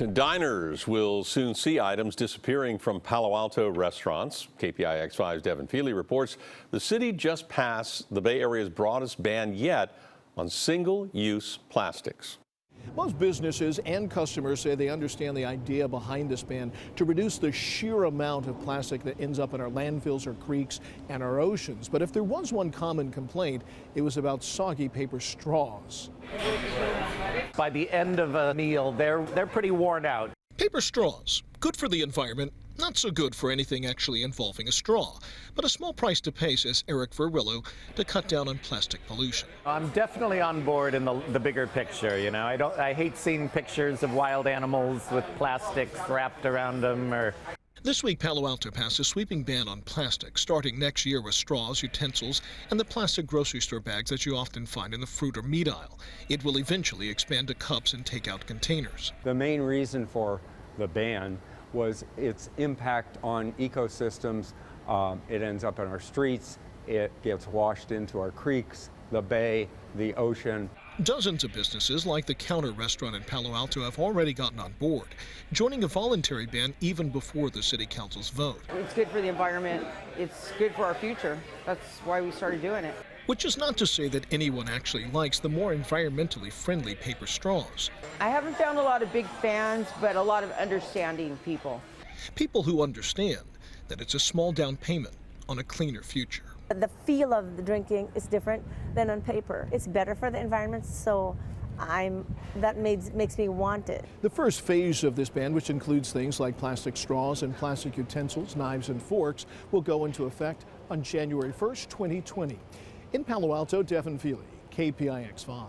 Diners will soon see items disappearing from Palo Alto restaurants. KPIX5's Devin Fehely reports the city just passed the Bay Area's broadest ban yet on single-use plastics. Most businesses and customers say they understand the idea behind this ban to reduce the sheer amount of plastic that ends up in our landfills, our creeks, and our oceans. But if there was one common complaint, it was about soggy paper straws. By the end of a meal, they're pretty worn out. Paper straws, good for the environment, not so good for anything actually involving a straw. But a small price to pay, says Eric Verrillo, to cut down on plastic pollution. I'm definitely on board in the bigger picture. You know, I hate seeing pictures of wild animals with plastics wrapped around them. This week, Palo Alto passed a sweeping ban on plastic, starting next year with straws, utensils, and the plastic grocery store bags that you often find in the fruit or meat aisle. It will eventually expand to cups and takeout containers. The main reason for the ban was its impact on ecosystems. It ends up in our streets, it gets washed into our creeks, the bay, the ocean. Dozens of businesses like the Counter restaurant in Palo Alto have already gotten on board, joining a voluntary ban even before the city council's vote. It's good for the environment. It's good for our future. That's why we started doing it. Which is not to say that anyone actually likes the more environmentally friendly paper straws. I haven't found a lot of big fans, but a lot of understanding people. People who understand that it's a small down payment on a cleaner future. The feel of the drinking is different than on paper. It's better for the environment, so that makes me want it. The first phase of this ban, which includes things like plastic straws and plastic utensils, knives and forks, will go into effect on January 1st, 2020. In Palo Alto, Devin Fehely, KPIX5.